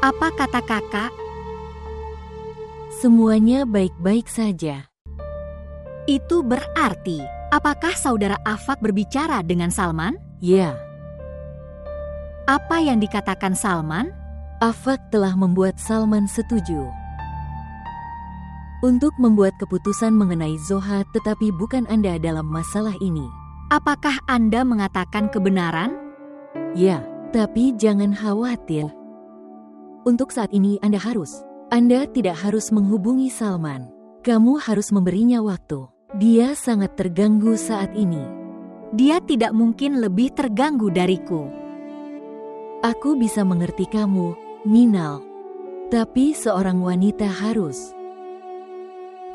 Apa kata kakak? Semuanya baik-baik saja. Itu berarti, apakah saudara Afaq berbicara dengan Salman? Ya, Apa yang dikatakan Salman? Afaq telah membuat Salman setuju untuk membuat keputusan mengenai Zoha, tetapi bukan Anda dalam masalah ini. Apakah Anda mengatakan kebenaran? Ya, tapi jangan khawatir. Untuk saat ini Anda tidak harus menghubungi Salman. Kamu harus memberinya waktu. Dia sangat terganggu saat ini. Dia tidak mungkin lebih terganggu dariku. Aku bisa mengerti kamu, Minal. Tapi seorang wanita harus.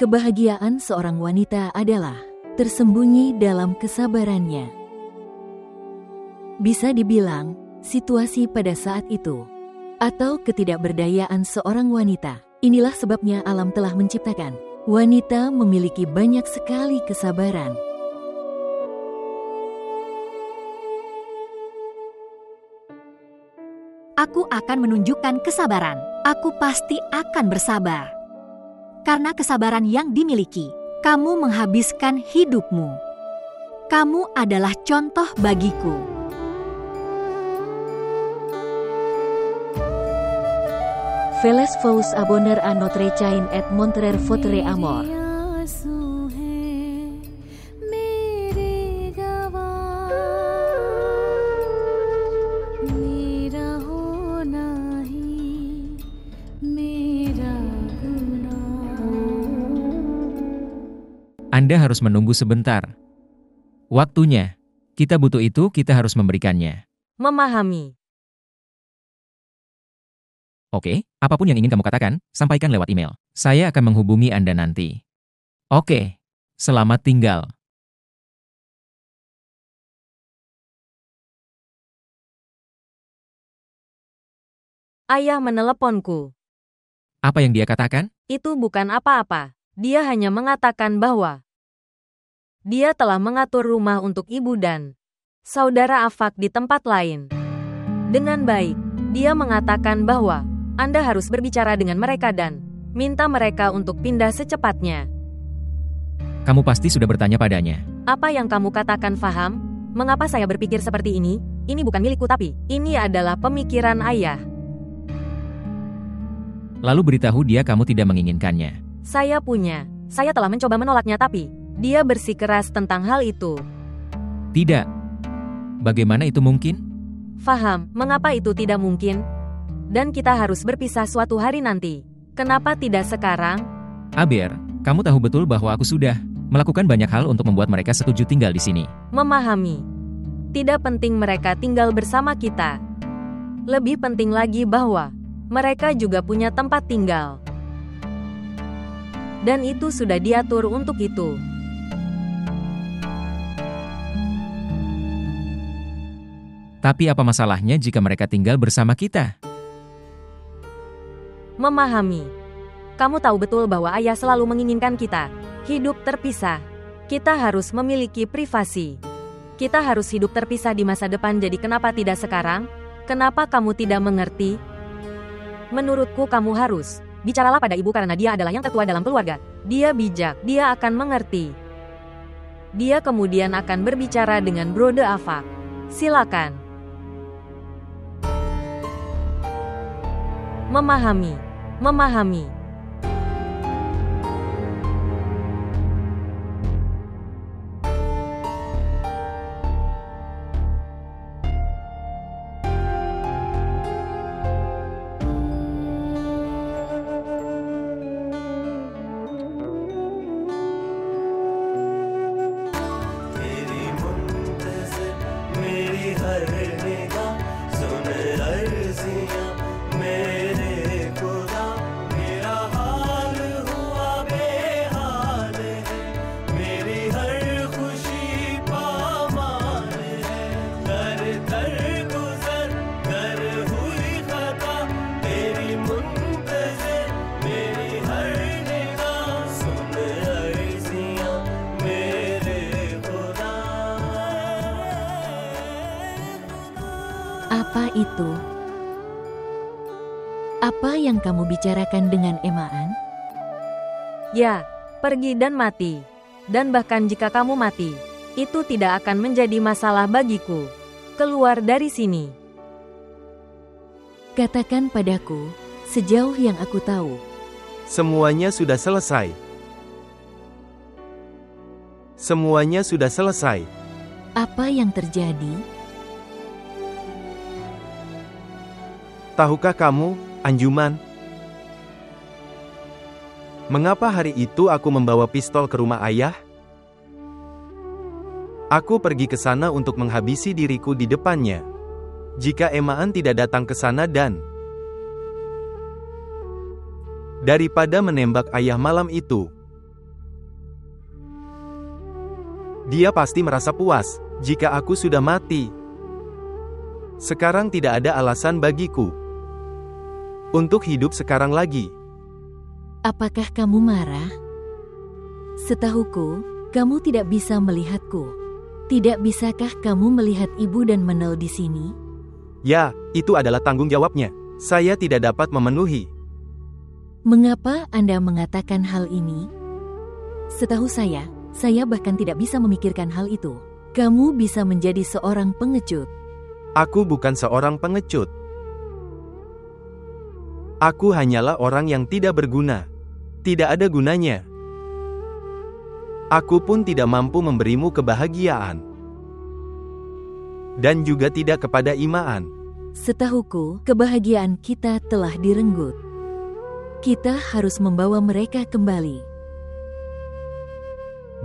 Kebahagiaan seorang wanita adalah tersembunyi dalam kesabarannya. Bisa dibilang, situasi pada saat itu, atau ketidakberdayaan seorang wanita. Inilah sebabnya alam telah menciptakan wanita memiliki banyak sekali kesabaran. Aku akan menunjukkan kesabaran. Aku pasti akan bersabar. Karena kesabaran yang dimiliki, kamu menghabiskan hidupmu. Kamu adalah contoh bagiku. Feles vous abonner à notre chaîne et montrer votre amour. Anda harus menunggu sebentar. Waktunya. Kita butuh itu, kita harus memberikannya. Memahami. Oke, apapun yang ingin kamu katakan, sampaikan lewat email. Saya akan menghubungi Anda nanti. Oke, selamat tinggal. Ayah meneleponku. Apa yang dia katakan? Itu bukan apa-apa. Dia hanya mengatakan bahwa dia telah mengatur rumah untuk ibu dan saudara Afaq di tempat lain. Dengan baik, dia mengatakan bahwa Anda harus berbicara dengan mereka dan minta mereka untuk pindah secepatnya. Kamu pasti sudah bertanya padanya. Apa yang kamu katakan faham? Mengapa saya berpikir seperti ini? Ini bukan milikku tapi ini adalah pemikiran ayah. Lalu beritahu dia kamu tidak menginginkannya. Saya telah mencoba menolaknya tapi dia bersikeras tentang hal itu. Tidak. Bagaimana itu mungkin? Faham, mengapa itu tidak mungkin? Dan kita harus berpisah suatu hari nanti. Kenapa tidak sekarang? Aber, kamu tahu betul bahwa aku sudah melakukan banyak hal untuk membuat mereka setuju tinggal di sini. Memahami. Tidak penting mereka tinggal bersama kita. Lebih penting lagi bahwa mereka juga punya tempat tinggal. Dan itu sudah diatur untuk itu. Tapi apa masalahnya jika mereka tinggal bersama kita? Memahami. Kamu tahu betul bahwa ayah selalu menginginkan kita hidup terpisah. Kita harus memiliki privasi. Kita harus hidup terpisah di masa depan, jadi kenapa tidak sekarang? Kenapa kamu tidak mengerti? Menurutku kamu harus bicaralah pada ibu karena dia adalah yang tertua dalam keluarga. Dia bijak, dia akan mengerti. Dia kemudian akan berbicara dengan Brode Afaq. Silakan. Memahami. मेरे खुदा मेरा Apa yang kamu bicarakan dengan Emaan? Ya, pergi dan mati. Dan bahkan jika kamu mati, itu tidak akan menjadi masalah bagiku. Keluar dari sini. Katakan padaku, sejauh yang aku tahu. Semuanya sudah selesai. Semuanya sudah selesai. Apa yang terjadi? Tahukah kamu, Anjuman? Mengapa hari itu aku membawa pistol ke rumah ayah? Aku pergi ke sana untuk menghabisi diriku di depannya. Jika Emaan tidak datang ke sana dan daripada menembak ayah malam itu, dia pasti merasa puas jika aku sudah mati. Sekarang tidak ada alasan bagiku untuk hidup sekarang lagi. Apakah kamu marah? Setahuku, kamu tidak bisa melihatku. Tidak bisakah kamu melihat ibu dan Menel di sini? Ya, itu adalah tanggung jawabnya. Saya tidak dapat memenuhi. Mengapa Anda mengatakan hal ini? Setahu saya bahkan tidak bisa memikirkan hal itu. Kamu bisa menjadi seorang pengecut. Aku bukan seorang pengecut. Aku hanyalah orang yang tidak berguna. Tidak ada gunanya. Aku pun tidak mampu memberimu kebahagiaan. Dan juga tidak kepada Emaan. Setahuku, kebahagiaan kita telah direnggut. Kita harus membawa mereka kembali.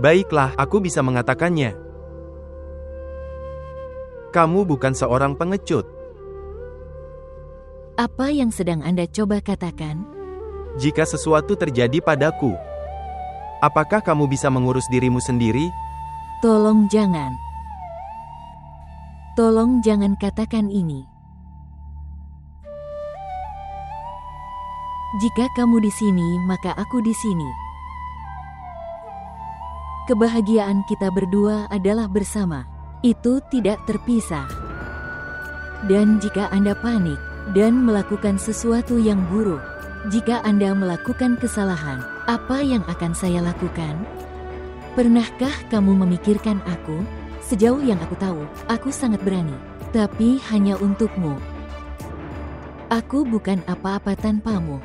Baiklah, aku bisa mengatakannya. Kamu bukan seorang pengecut. Apa yang sedang Anda coba katakan? Jika sesuatu terjadi padaku, apakah kamu bisa mengurus dirimu sendiri? Tolong jangan. Tolong jangan katakan ini. Jika kamu di sini, maka aku di sini. Kebahagiaan kita berdua adalah bersama. Itu tidak terpisah. Dan jika Anda panik dan melakukan sesuatu yang buruk, jika Anda melakukan kesalahan, apa yang akan saya lakukan? Pernahkah kamu memikirkan aku? Sejauh yang aku tahu, aku sangat berani. Tapi hanya untukmu. Aku bukan apa-apa tanpamu.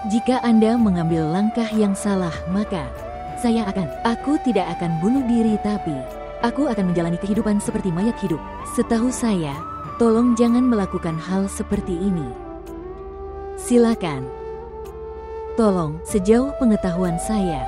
Jika Anda mengambil langkah yang salah, maka aku tidak akan bunuh diri, tapi aku akan menjalani kehidupan seperti mayat hidup. Setahu saya, tolong jangan melakukan hal seperti ini. Silakan. Tolong, sejauh pengetahuan saya.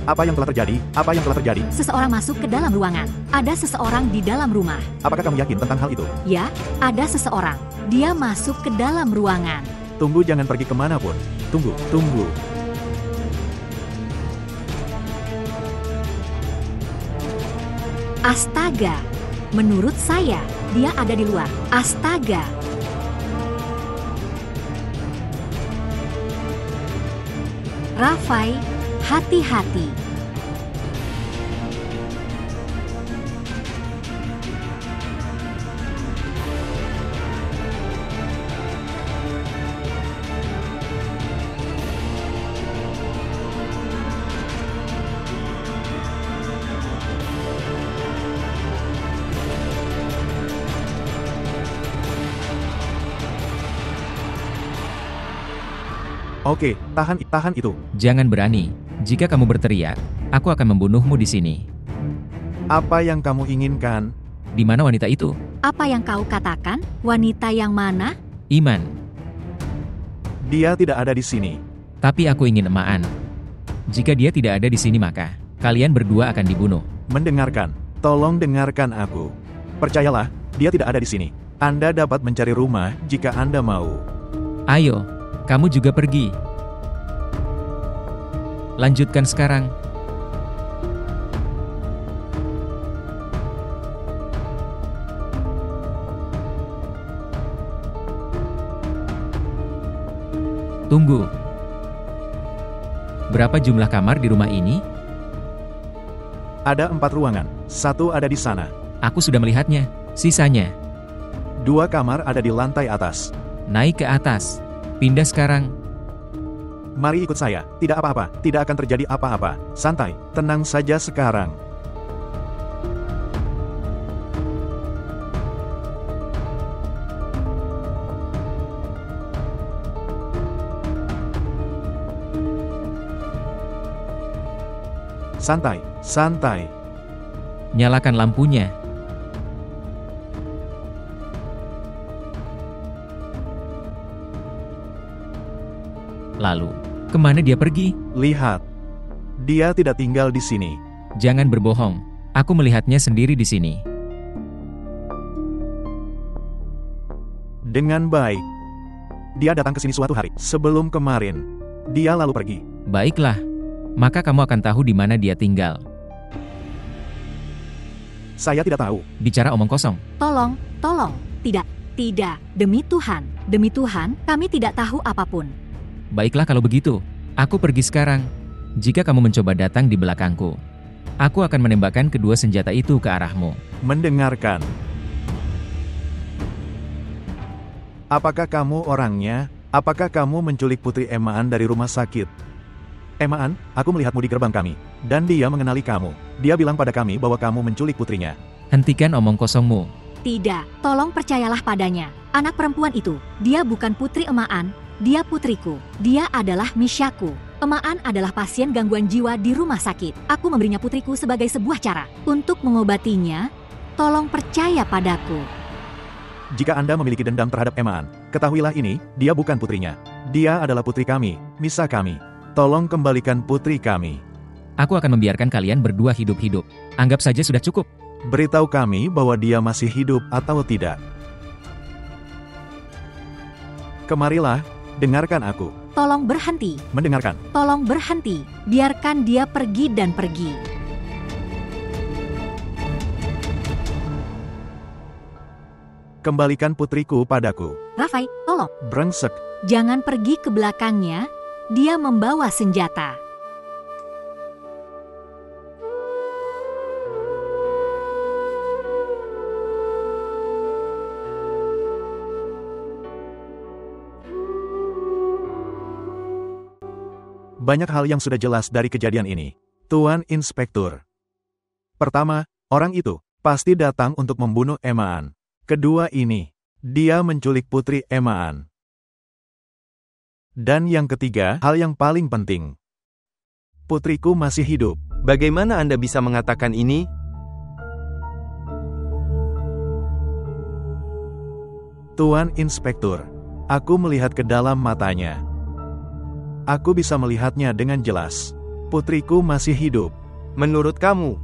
Apa yang telah terjadi? Apa yang telah terjadi? Seseorang masuk ke dalam ruangan. Ada seseorang di dalam rumah. Apakah kamu yakin tentang hal itu? Ya, ada seseorang. Dia masuk ke dalam ruangan. Tunggu, jangan pergi kemanapun. Tunggu, tunggu. Astaga. Menurut saya, dia ada di luar. Astaga. Rafai, hati-hati. Oke, tahan itu. Jangan berani. Jika kamu berteriak, aku akan membunuhmu di sini. Apa yang kamu inginkan? Di mana wanita itu? Apa yang kau katakan? Wanita yang mana? Iman. Dia tidak ada di sini. Tapi aku ingin Emaan. Jika dia tidak ada di sini maka, kalian berdua akan dibunuh. Mendengarkan. Tolong dengarkan aku. Percayalah, dia tidak ada di sini. Anda dapat mencari rumah jika Anda mau. Ayo, kamu juga pergi. Lanjutkan sekarang. Tunggu. Berapa jumlah kamar di rumah ini? Ada 4 ruangan. 1 ada di sana. Aku sudah melihatnya. Sisanya. 2 kamar ada di lantai atas. Naik ke atas. Pindah sekarang. Mari ikut saya. Tidak apa-apa. Tidak akan terjadi apa-apa. Santai. Tenang saja sekarang. Santai. Santai. Nyalakan lampunya. Lalu, kemana dia pergi? Lihat. Dia tidak tinggal di sini. Jangan berbohong. Aku melihatnya sendiri di sini. Dengan baik. Dia datang ke sini suatu hari. Sebelum kemarin. Dia lalu pergi. Baiklah. Maka kamu akan tahu di mana dia tinggal. Saya tidak tahu. Bicara omong kosong. Tolong, tolong. Tidak, tidak. Demi Tuhan, kami tidak tahu apapun. Baiklah kalau begitu. Aku pergi sekarang. Jika kamu mencoba datang di belakangku, aku akan menembakkan kedua senjata itu ke arahmu. Mendengarkan. Apakah kamu orangnya? Apakah kamu menculik Putri Emaan dari rumah sakit? Emaan, aku melihatmu di gerbang kami. Dan dia mengenali kamu. Dia bilang pada kami bahwa kamu menculik putrinya. Hentikan omong kosongmu. Tidak, tolong percayalah padanya. Anak perempuan itu, dia bukan putri Emaan, dia putriku. Dia adalah Mishaku. Emaan adalah pasien gangguan jiwa di rumah sakit. Aku memberinya putriku sebagai sebuah cara untuk mengobatinya. Tolong percaya padaku. Jika Anda memiliki dendam terhadap Emaan, ketahuilah ini, dia bukan putrinya. Dia adalah putri kami, Misa kami. Tolong kembalikan putri kami. Aku akan membiarkan kalian berdua hidup-hidup. Anggap saja sudah cukup. Beritahu kami bahwa dia masih hidup atau tidak. Kemarilah, dengarkan aku. Tolong berhenti. Mendengarkan. Tolong berhenti. Biarkan dia pergi dan pergi. Kembalikan putriku padaku. Rafai, tolong. Brengsek. Jangan pergi ke belakangnya. Dia membawa senjata. Banyak hal yang sudah jelas dari kejadian ini, Tuan Inspektur. Pertama, orang itu pasti datang untuk membunuh Emaan. Kedua ini, dia menculik putri Emaan. Dan yang ketiga, hal yang paling penting. Putriku masih hidup. Bagaimana Anda bisa mengatakan ini? Tuan Inspektur, aku melihat ke dalam matanya. Aku bisa melihatnya dengan jelas. Putriku masih hidup. Menurut kamu,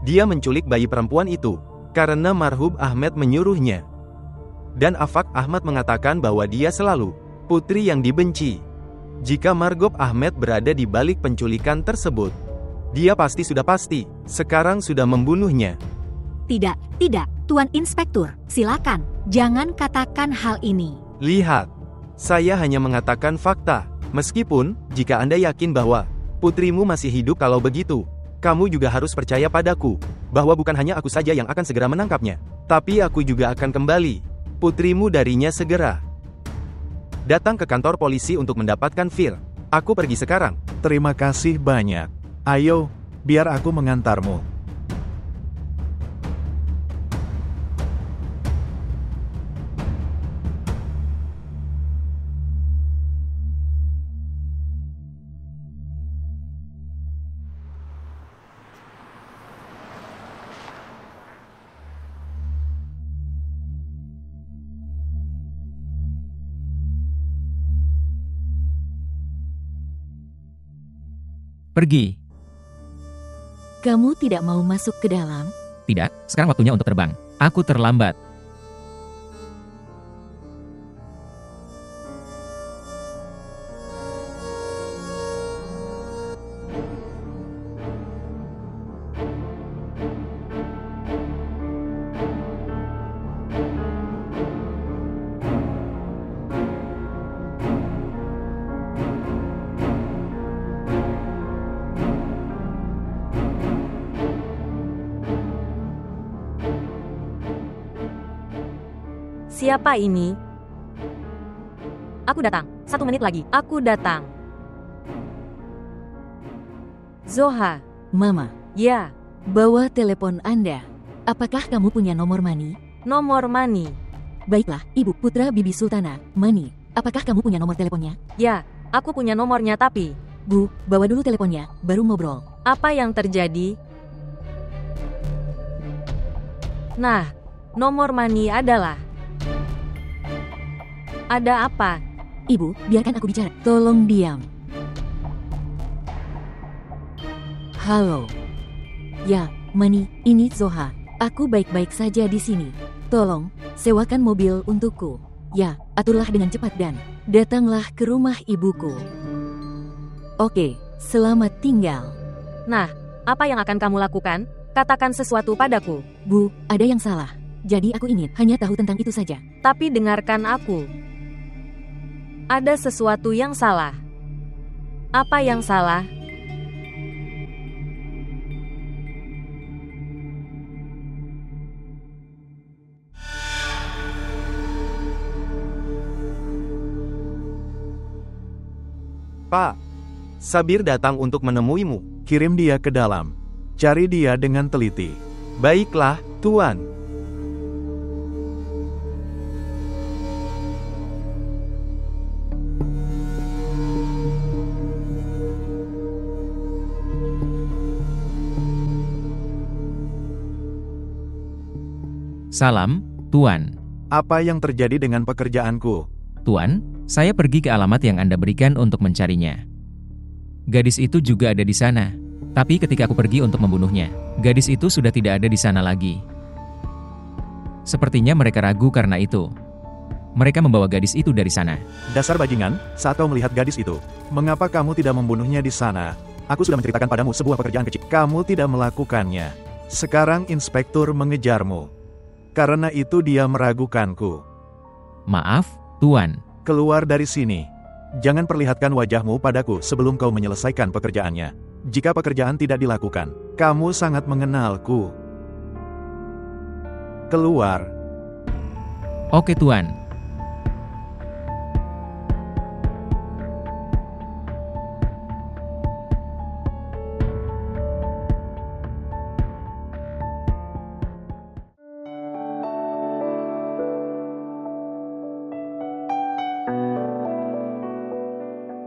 dia menculik bayi perempuan itu karena marhum Ahmed menyuruhnya. Dan Afak Ahmad mengatakan bahwa dia selalu putri yang dibenci. Jika Margop Ahmed berada di balik penculikan tersebut, dia pasti sekarang sudah membunuhnya. Tidak, Tuan Inspektur, silakan, jangan katakan hal ini. Lihat, saya hanya mengatakan fakta. Meskipun, jika Anda yakin bahwa putrimu masih hidup, kalau begitu, kamu juga harus percaya padaku, bahwa bukan hanya aku saja yang akan segera menangkapnya, tapi aku juga akan kembali putrimu darinya segera. Datang ke kantor polisi untuk mendapatkan file. Aku pergi sekarang. Terima kasih banyak. Ayo, biar aku mengantarmu. Pergi. Kamu tidak mau masuk ke dalam? Tidak, sekarang waktunya untuk terbang. Aku terlambat. Siapa ini? Aku datang. 1 menit lagi. Aku datang. Zoha. Mama, Ya, bawa telepon Anda. Apakah kamu punya nomor Mani? nomor Mani. Baiklah, Ibu Putra Bibi Sultana, Mani. Apakah kamu punya nomor teleponnya? Ya, aku punya nomornya tapi... Bu, bawa dulu teleponnya, baru ngobrol. Apa yang terjadi? Nah, nomor Mani adalah... Ada apa? Ibu, biarkan aku bicara. Tolong diam. Halo. Ya, Mani, ini Zoha. Aku baik-baik saja di sini. Tolong, sewakan mobil untukku. Ya, aturlah dengan cepat dan datanglah ke rumah ibuku. Oke, selamat tinggal. Nah, apa yang akan kamu lakukan? Katakan sesuatu padaku. Bu, ada yang salah. Jadi aku ingin hanya tahu tentang itu saja. Tapi dengarkan aku. Ada sesuatu yang salah. Apa yang salah? Pak, Sabir datang untuk menemuimu. Kirim dia ke dalam. Cari dia dengan teliti. Baiklah, Tuan. Salam, Tuan. Apa yang terjadi dengan pekerjaanku? Tuan, saya pergi ke alamat yang Anda berikan untuk mencarinya. Gadis itu juga ada di sana. Tapi ketika aku pergi untuk membunuhnya, gadis itu sudah tidak ada di sana lagi. Sepertinya mereka ragu karena itu. Mereka membawa gadis itu dari sana. Dasar bajingan, saat kau melihat gadis itu, mengapa kamu tidak membunuhnya di sana? Aku sudah menceritakan padamu sebuah pekerjaan kecil. Kamu tidak melakukannya. Sekarang inspektur mengejarmu. Karena itu dia meragukanku. Maaf, Tuan. Keluar dari sini. Jangan perlihatkan wajahmu padaku sebelum kau menyelesaikan pekerjaannya. Jika pekerjaan tidak dilakukan, kamu sangat mengenalku. Keluar. Oke, Tuan.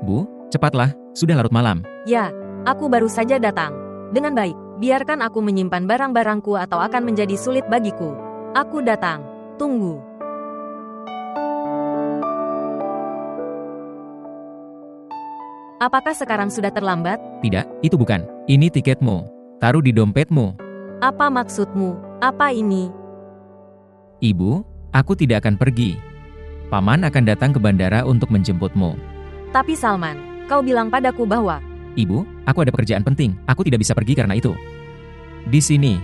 Bu, cepatlah, sudah larut malam. Ya, aku baru saja datang. Dengan baik, biarkan aku menyimpan barang-barangku atau akan menjadi sulit bagiku. Aku datang. Tunggu. Apakah sekarang sudah terlambat? Tidak, itu bukan. Ini tiketmu. Taruh di dompetmu. Apa maksudmu? Apa ini? Ibu, aku tidak akan pergi. Paman akan datang ke bandara untuk menjemputmu. Tapi Salman, kau bilang padaku bahwa... Ibu, aku ada pekerjaan penting. Aku tidak bisa pergi karena itu. Di sini.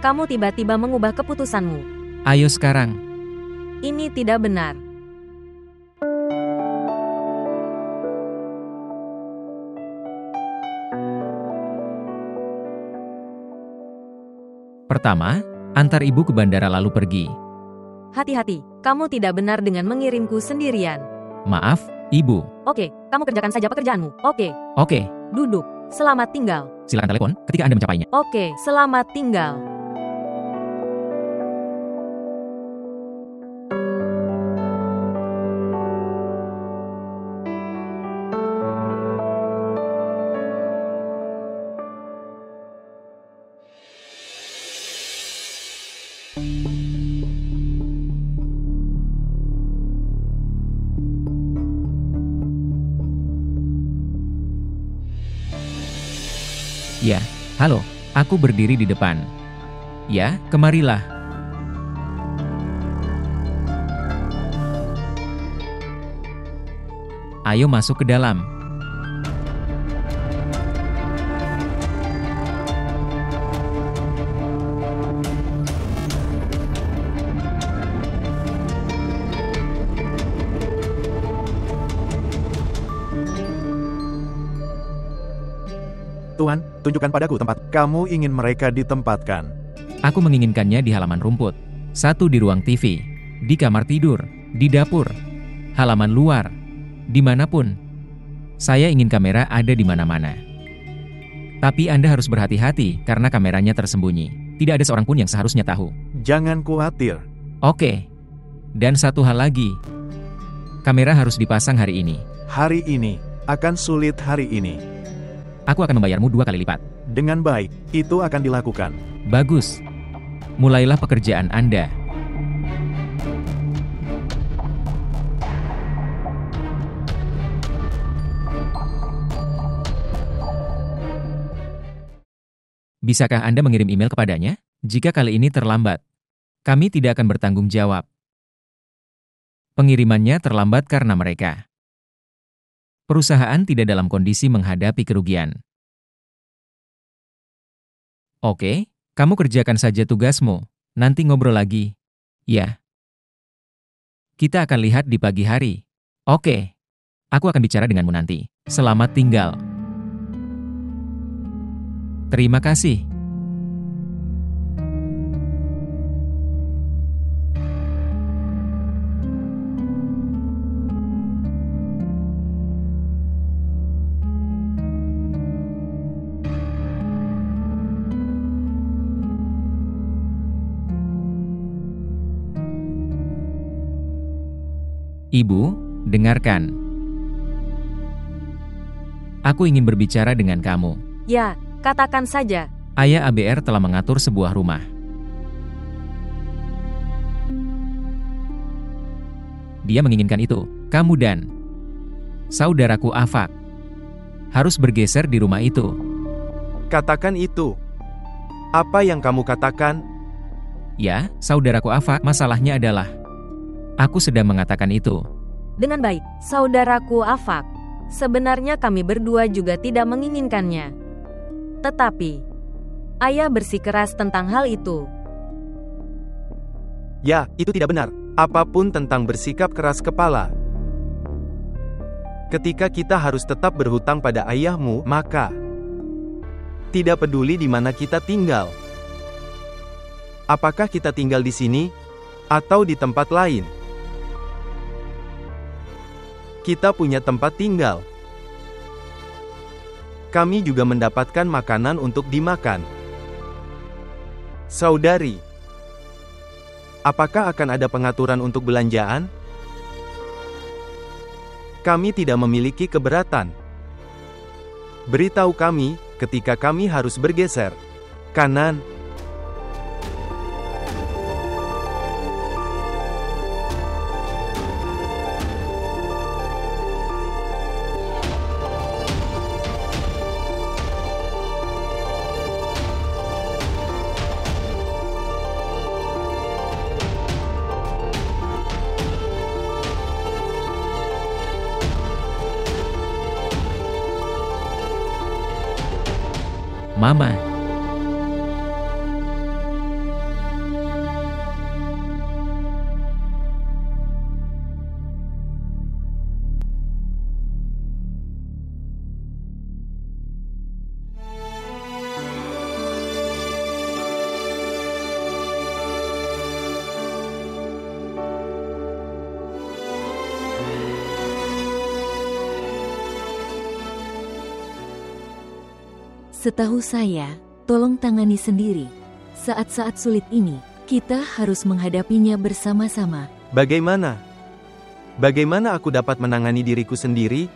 Kamu tiba-tiba mengubah keputusanmu. Ayo sekarang. Ini tidak benar. Pertama, antar ibu ke bandara lalu pergi. Hati-hati, kamu tidak benar dengan mengirimku sendirian. Maaf, ibu. Oke, kamu kerjakan saja pekerjaanmu. Oke, Oke, duduk. Selamat tinggal. silakan telepon ketika Anda mencapainya. Oke, selamat tinggal. Ya, halo, aku berdiri di depan. Ya, kemarilah. Ayo masuk ke dalam. Tuan, tunjukkan padaku tempat kamu ingin mereka ditempatkan. Aku menginginkannya di halaman rumput. Satu di ruang TV, di kamar tidur, di dapur, halaman luar, dimanapun. Saya ingin kamera ada di mana-mana. Tapi Anda harus berhati-hati karena kameranya tersembunyi. Tidak ada seorang pun yang seharusnya tahu. Jangan khawatir. Oke. Dan satu hal lagi. Kamera harus dipasang hari ini. Hari ini akan sulit hari ini. Aku akan membayarmu 2 kali lipat. Dengan baik, itu akan dilakukan. Bagus. Mulailah pekerjaan Anda. Bisakah Anda mengirim email kepadanya? Jika kali ini terlambat, kami tidak akan bertanggung jawab. Pengirimannya terlambat karena mereka. Perusahaan tidak dalam kondisi menghadapi kerugian. Oke, kamu kerjakan saja tugasmu. Nanti ngobrol lagi. Ya. Kita akan lihat di pagi hari. Oke. Aku akan bicara denganmu nanti. Selamat tinggal. Terima kasih. Ibu, dengarkan. Aku ingin berbicara dengan kamu. Ya, katakan saja. Ayah ABR telah mengatur sebuah rumah. Dia menginginkan itu. Kamu dan saudaraku Afak harus bergeser di rumah itu. Katakan itu. Apa yang kamu katakan? Ya, saudaraku Afak, masalahnya adalah aku sedang mengatakan itu. Dengan baik, saudaraku Afak. Sebenarnya kami berdua juga tidak menginginkannya. Tetapi, ayah bersikeras tentang hal itu. Ya, itu tidak benar. Apapun tentang bersikap keras kepala. Ketika kita harus tetap berhutang pada ayahmu, maka tidak peduli di mana kita tinggal. Apakah kita tinggal di sini atau di tempat lain? Kita punya tempat tinggal. Kami juga mendapatkan makanan untuk dimakan. Saudari, apakah akan ada pengaturan untuk belanjaan? Kami tidak memiliki keberatan. Beritahu kami ketika kami harus bergeser kanan. Mama. Setahu saya, tolong tangani sendiri. Saat-saat sulit ini, kita harus menghadapinya bersama-sama. Bagaimana? Bagaimana aku dapat menangani diriku sendiri?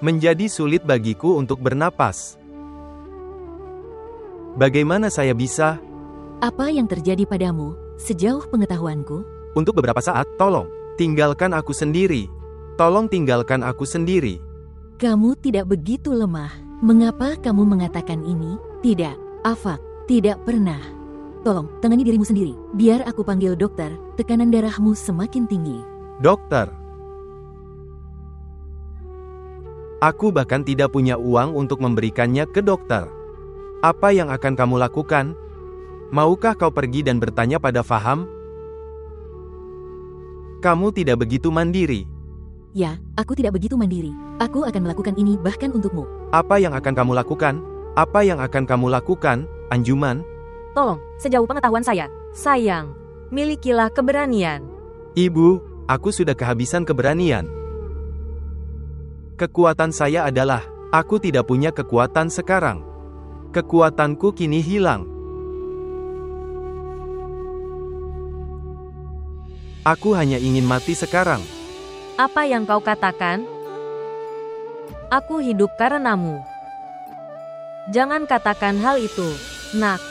Menjadi sulit bagiku untuk bernapas. Bagaimana saya bisa? Apa yang terjadi padamu, sejauh pengetahuanku? Untuk beberapa saat, tolong, tinggalkan aku sendiri. Tolong tinggalkan aku sendiri. Kamu tidak begitu lemah. Mengapa kamu mengatakan ini? Tidak, Afak, tidak pernah. Tolong, tangani dirimu sendiri. Biar aku panggil dokter, tekanan darahmu semakin tinggi. Dokter. Aku bahkan tidak punya uang untuk memberikannya ke dokter. Apa yang akan kamu lakukan? Maukah kau pergi dan bertanya pada Faham? Kamu tidak begitu mandiri. Ya, aku tidak begitu mandiri. Aku akan melakukan ini bahkan untukmu. Apa yang akan kamu lakukan? Apa yang akan kamu lakukan, Anjuman? Tolong, sejauh pengetahuan saya, sayang, milikilah keberanian. Ibu, aku sudah kehabisan keberanian. Kekuatan saya adalah, aku tidak punya kekuatan sekarang. Kekuatanku kini hilang. Aku hanya ingin mati sekarang. Apa yang kau katakan? Aku hidup karenamu. Jangan katakan hal itu, nak.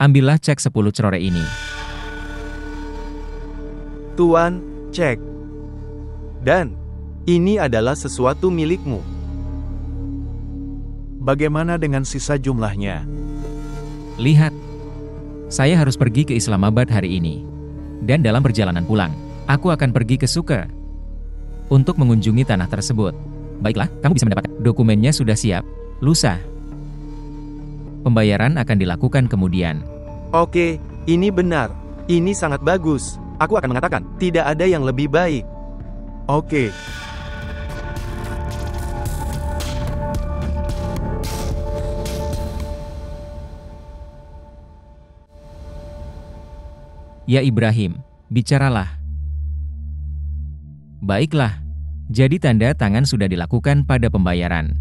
Ambillah cek 10 cerore ini. Tuan, cek. Dan, ini adalah sesuatu milikmu. Bagaimana dengan sisa jumlahnya? Lihat. Saya harus pergi ke Islamabad hari ini. Dan dalam perjalanan pulang, aku akan pergi ke Suker untuk mengunjungi tanah tersebut. Baiklah, kamu bisa mendapatkan. Dokumennya sudah siap, lusa. Pembayaran akan dilakukan kemudian. Oke, ini benar. Ini sangat bagus. Aku akan mengatakan, tidak ada yang lebih baik. Oke. Ya Ibrahim, bicaralah. Baiklah, jadi tanda tangan sudah dilakukan pada pembayaran.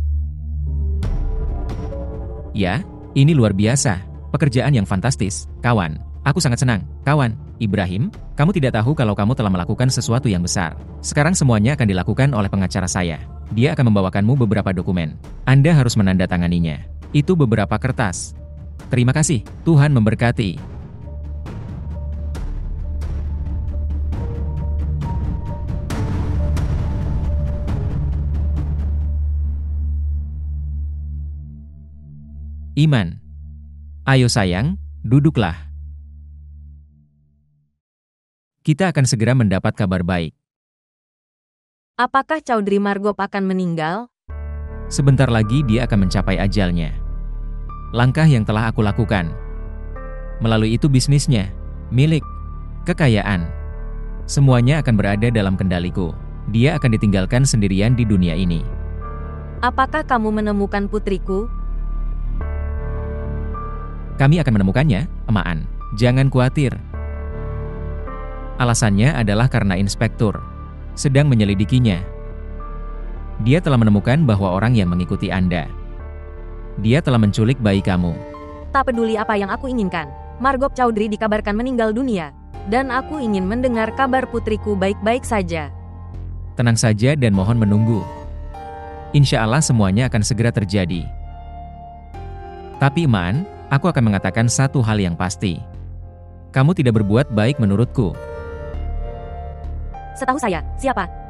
Ya, ini luar biasa. Pekerjaan yang fantastis, kawan. Aku sangat senang, kawan. Ibrahim, kamu tidak tahu kalau kamu telah melakukan sesuatu yang besar. Sekarang semuanya akan dilakukan oleh pengacara saya. Dia akan membawakanmu beberapa dokumen. Anda harus menandatanganinya. Itu beberapa kertas. Terima kasih, Tuhan memberkati. Iman. Ayo sayang, duduklah. Kita akan segera mendapat kabar baik. Apakah Chaudhry Margop akan meninggal? Sebentar lagi dia akan mencapai ajalnya. Langkah yang telah aku lakukan. Melalui itu bisnisnya, milik, kekayaan. Semuanya akan berada dalam kendaliku. Dia akan ditinggalkan sendirian di dunia ini. Apakah kamu menemukan putriku? Kami akan menemukannya, Emaan. Jangan khawatir. Alasannya adalah karena inspektur sedang menyelidikinya. Dia telah menemukan bahwa orang yang mengikuti Anda. Dia telah menculik bayi kamu. Tak peduli apa yang aku inginkan. Margop Chaudhry dikabarkan meninggal dunia. Dan aku ingin mendengar kabar putriku baik-baik saja. Tenang saja dan mohon menunggu. Insya Allah semuanya akan segera terjadi. Tapi Eman, aku akan mengatakan satu hal yang pasti. Kamu tidak berbuat baik menurutku. Setahu saya, siapa